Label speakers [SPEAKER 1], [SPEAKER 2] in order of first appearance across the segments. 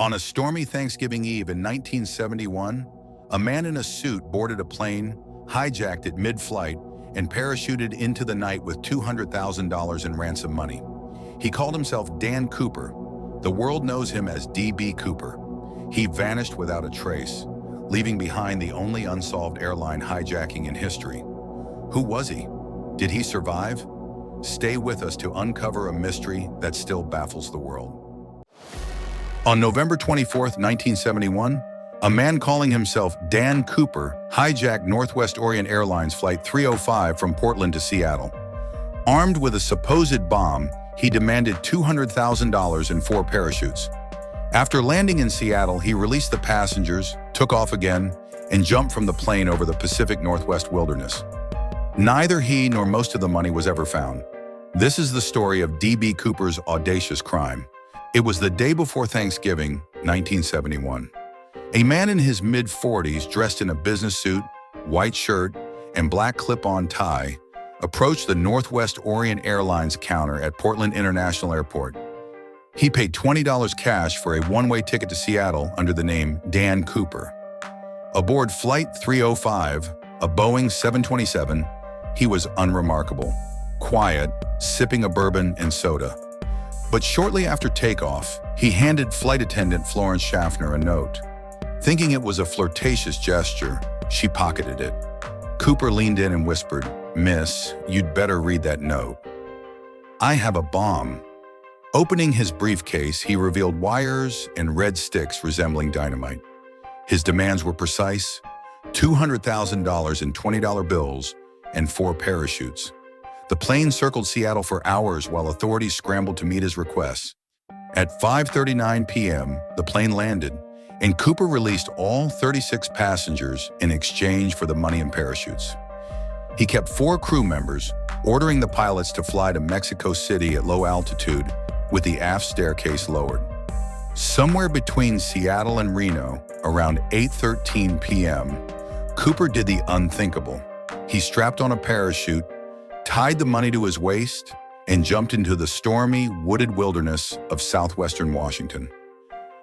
[SPEAKER 1] On a stormy Thanksgiving Eve in 1971, a man in a suit boarded a plane, hijacked it mid-flight, and parachuted into the night with $200,000 in ransom money. He called himself Dan Cooper. The world knows him as D.B. Cooper. He vanished without a trace, leaving behind the only unsolved airline hijacking in history. Who was he? Did he survive? Stay with us to uncover a mystery that still baffles the world. On November 24, 1971, a man calling himself Dan Cooper hijacked Northwest Orient Airlines Flight 305 from Portland to Seattle. Armed with a supposed bomb, he demanded $200,000 and 4 parachutes. After landing in Seattle, he released the passengers, took off again, and jumped from the plane over the Pacific Northwest wilderness. Neither he nor most of the money was ever found. This is the story of D.B. Cooper's audacious crime. It was the day before Thanksgiving, 1971. A man in his mid-40s, dressed in a business suit, white shirt, and black clip-on tie, approached the Northwest Orient Airlines counter at Portland International Airport. He paid $20 cash for a one-way ticket to Seattle under the name Dan Cooper. Aboard Flight 305, a Boeing 727, he was unremarkable, quiet, sipping a bourbon and soda. But shortly after takeoff, he handed flight attendant Florence Schaffner a note. Thinking it was a flirtatious gesture, she pocketed it. Cooper leaned in and whispered, "Miss, you'd better read that note. I have a bomb." Opening his briefcase, he revealed wires and red sticks resembling dynamite. His demands were precise: $200,000 in $20 bills and 4 parachutes. The plane circled Seattle for hours while authorities scrambled to meet his requests. At 5:39 p.m., the plane landed, and Cooper released all 36 passengers in exchange for the money and parachutes. He kept 4 crew members, ordering the pilots to fly to Mexico City at low altitude with the aft staircase lowered. Somewhere between Seattle and Reno, around 8:13 p.m., Cooper did the unthinkable. He strapped on a parachute, tied the money to his waist, and jumped into the stormy, wooded wilderness of southwestern Washington.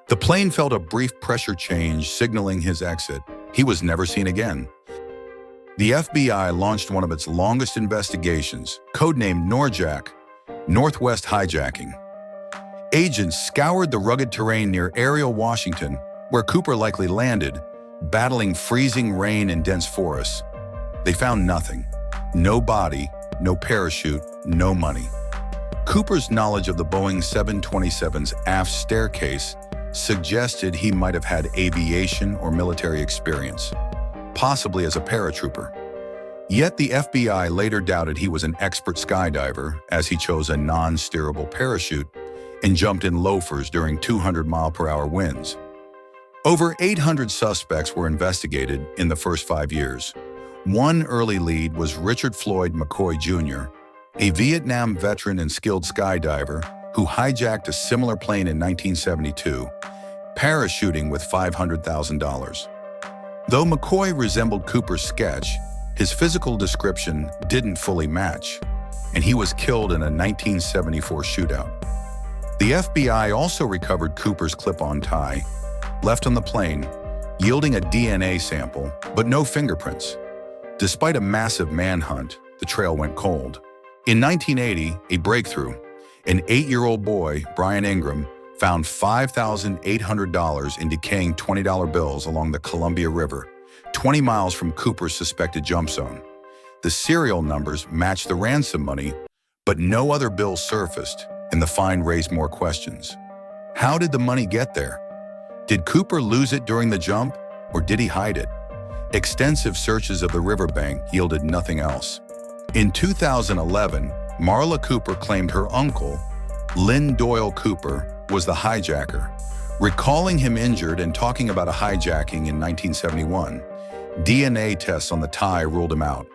[SPEAKER 1] The plane felt a brief pressure change signaling his exit. He was never seen again. The FBI launched one of its longest investigations, codenamed NORJAC, Northwest Hijacking. Agents scoured the rugged terrain near Ariel, Washington, where Cooper likely landed, battling freezing rain and dense forests. They found nothing. No body, no parachute, no money. Cooper's knowledge of the Boeing 727's aft staircase suggested he might have had aviation or military experience, possibly as a paratrooper. Yet the FBI later doubted he was an expert skydiver, as he chose a non-steerable parachute and jumped in loafers during 200-mile-per-hour winds. Over 800 suspects were investigated in the first 5 years. One early lead was Richard Floyd McCoy Jr., a Vietnam veteran and skilled skydiver who hijacked a similar plane in 1972, parachuting with $500,000. Though McCoy resembled Cooper's sketch, his physical description didn't fully match, and he was killed in a 1974 shootout. The FBI also recovered Cooper's clip-on tie, left on the plane, yielding a DNA sample, but no fingerprints. Despite a massive manhunt, the trail went cold. In 1980, a breakthrough. An 8-year-old boy, Brian Ingram, found $5,800 in decaying $20 bills along the Columbia River, 20 miles from Cooper's suspected jump zone. The serial numbers matched the ransom money, but no other bills surfaced, and the find raised more questions. How did the money get there? Did Cooper lose it during the jump, or did he hide it? Extensive searches of the riverbank yielded nothing else. In 2011, Marla Cooper claimed her uncle, Lynn Doyle Cooper, was the hijacker, recalling him injured and talking about a hijacking in 1971. DNA tests on the tie ruled him out.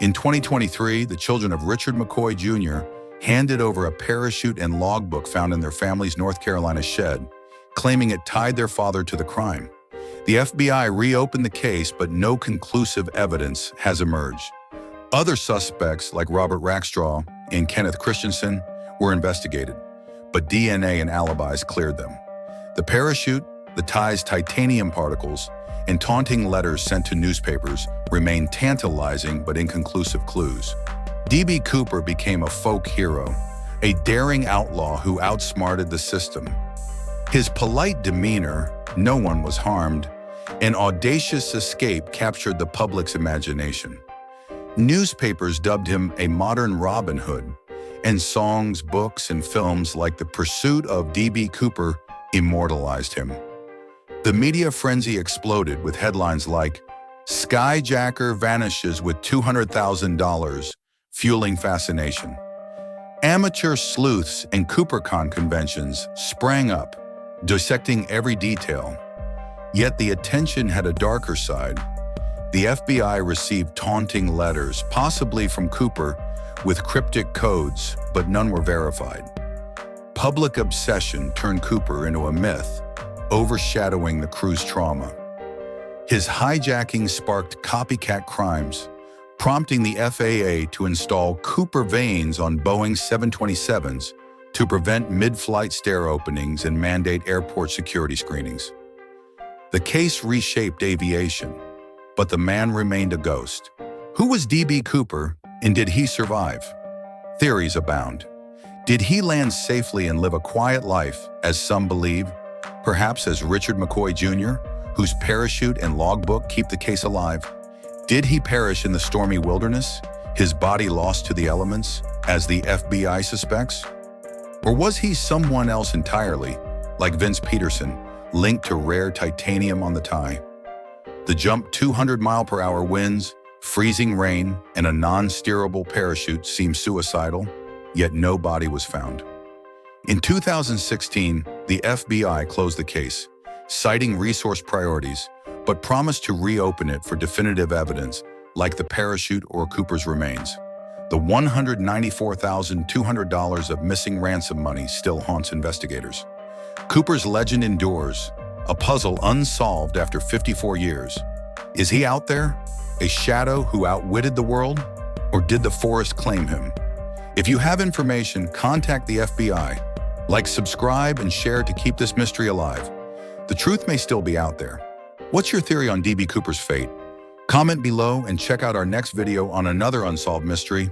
[SPEAKER 1] In 2023, the children of Richard McCoy Jr. handed over a parachute and logbook found in their family's North Carolina shed, claiming it tied their father to the crime. The FBI reopened the case, but no conclusive evidence has emerged. Other suspects, like Robert Rackstraw and Kenneth Christensen, were investigated, but DNA and alibis cleared them. The parachute, the tie's titanium particles, and taunting letters sent to newspapers remain tantalizing but inconclusive clues. D.B. Cooper became a folk hero, a daring outlaw who outsmarted the system. His polite demeanor, no one was harmed, an audacious escape captured the public's imagination. Newspapers dubbed him a modern Robin Hood, and songs, books, and films like The Pursuit of D.B. Cooper immortalized him. The media frenzy exploded with headlines like, "Skyjacker vanishes with $200,000, fueling fascination." Amateur sleuths and CooperCon conventions sprang up, dissecting every detail. Yet the attention had a darker side. The FBI received taunting letters, possibly from Cooper, with cryptic codes, but none were verified. Public obsession turned Cooper into a myth, overshadowing the crew's trauma. His hijacking sparked copycat crimes, prompting the FAA to install Cooper vanes on Boeing 727s to prevent mid-flight stair openings and mandate airport security screenings. The case reshaped aviation, but the man remained a ghost. Who was D.B. Cooper, and did he survive? Theories abound. Did he land safely and live a quiet life, as some believe, perhaps as Richard McCoy Jr., whose parachute and logbook keep the case alive? Did he perish in the stormy wilderness, his body lost to the elements, as the FBI suspects? Or was he someone else entirely, like Vince Peterson, linked to rare titanium on the tie? The jump 200-mile-per-hour winds, freezing rain, and a non-steerable parachute seemed suicidal, yet no body was found. In 2016, the FBI closed the case, citing resource priorities, but promised to reopen it for definitive evidence, like the parachute or Cooper's remains. The $194,200 of missing ransom money still haunts investigators. Cooper's legend endures, a puzzle unsolved after 54 years. Is he out there, a shadow who outwitted the world, or did the forest claim him? If you have information, contact the FBI. Like, subscribe, and share to keep this mystery alive. The truth may still be out there. What's your theory on D.B. Cooper's fate? Comment below and check out our next video on another unsolved mystery.